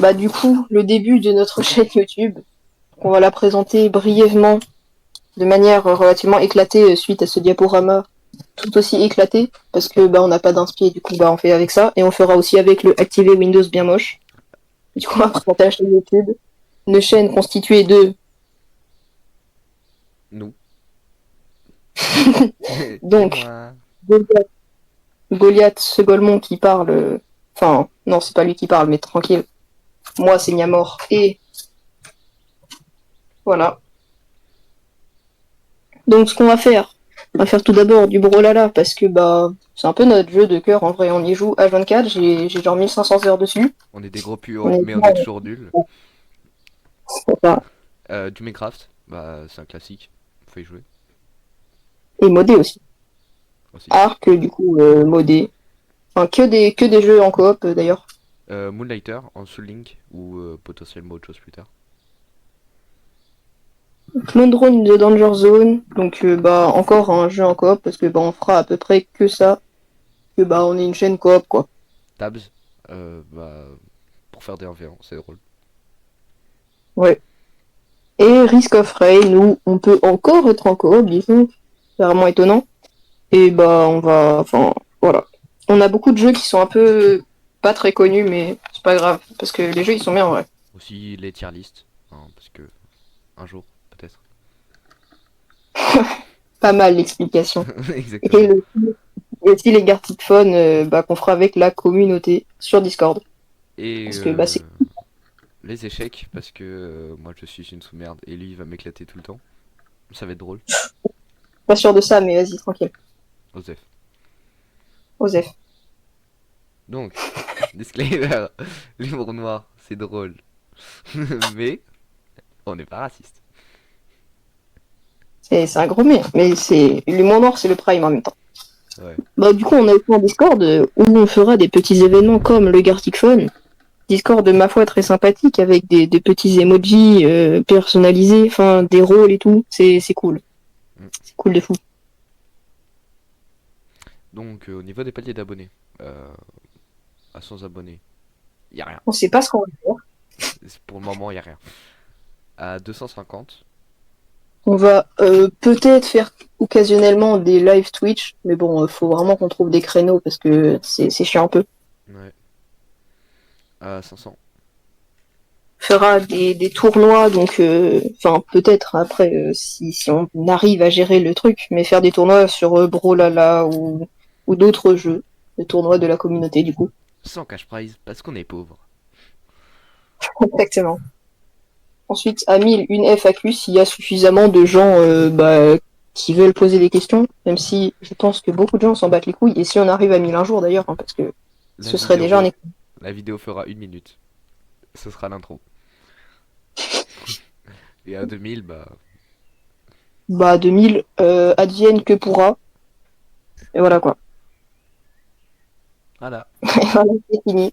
Bah du coup, le début de notre chaîne YouTube, on va la présenter brièvement, de manière relativement éclatée suite à ce diaporama tout aussi éclaté, parce que bah on n'a pas d'inspi, du coup bah on fait avec ça, et on fera aussi avec le activer Windows bien moche. Du coup on va présenter la chaîne YouTube, une chaîne constituée de Nous. Et donc moi. Goliath, Goliath Segolmon qui parle, enfin non c'est pas lui qui parle mais tranquille, moi c'est Niamor, et voilà. Donc ce qu'on va faire tout d'abord du Brawlhalla parce que bah c'est un peu notre jeu de cœur en vrai. On y joue H24, j'ai genre 1500 heures dessus. On est des gros On puants, est mais on est toujours nuls. pas Du Minecraft, bah c'est un classique. Faut y jouer et modé aussi. aussi. Arc du coup modé. Enfin que des jeux en coop d'ailleurs. Moonlighter en Soul Link ou potentiellement autre chose plus tard. Clone Drone de Danger Zone. Donc bah encore un jeu en coop parce que bah on fera à peu près que ça. Que bah on est une chaîne coop quoi. Tabs, bah pour faire des 1v1, c'est drôle. Ouais. Et Risk of Rain où on peut encore être en coop, disons. C'est vraiment étonnant. Et bah on va, enfin voilà. On a beaucoup de jeux qui sont un peu pas très connus, mais c'est pas grave parce que les jeux ils sont bien en vrai. Aussi les tier list, hein, parce que un jour peut-être. Pas mal l'explication. Et, Exactement. le, et aussi les Gartic Phone bah, qu'on fera avec la communauté sur Discord. Et Parce que bah c'est les échecs, parce que moi je suis une sous-merde et lui il va m'éclater tout le temps. Ça va être drôle. pas sûr de ça, mais vas-y tranquille. Osef. Osef. Donc, disclaimer, l'humour noir c'est drôle. Mais on n'est pas raciste. C'est un gros mais c'est l'humour noir, c'est le prime en même temps. Ouais. Bah du coup on a aussi un Discord où on fera des petits événements comme le Gartic Phone. Discord de ma foi très sympathique avec des petits emojis personnalisés, enfin des rôles et tout. C'est cool. Mm. C'est cool de fou. Donc au niveau des paliers d'abonnés, euh, à 100 abonnés, y a rien. On sait pas ce qu'on va faire. Pour le moment, y a rien. À 250, On va peut-être faire occasionnellement des live Twitch, mais bon, faut vraiment qu'on trouve des créneaux parce que c'est chiant un peu. ouais. À 500, On fera des tournois, donc enfin peut-être après si on arrive à gérer le truc, mais faire des tournois sur Brawlhalla ou d'autres jeux, des tournois de la communauté du coup. sans cash prize parce qu'on est pauvre. Exactement. Ensuite, à 1000, une FAQ s'il y a suffisamment de gens bah, qui veulent poser des questions, même si je pense que beaucoup de gens s'en battent les couilles, et si on arrive à 1000 un jour d'ailleurs, hein, parce que La ce serait déjà un vidéo, écran. la vidéo fera 1 minute. Ce sera l'intro. Et à 2000, bah Bah 2000, advienne que pourra, et voilà quoi. voilà. Et voilà, c'est fini.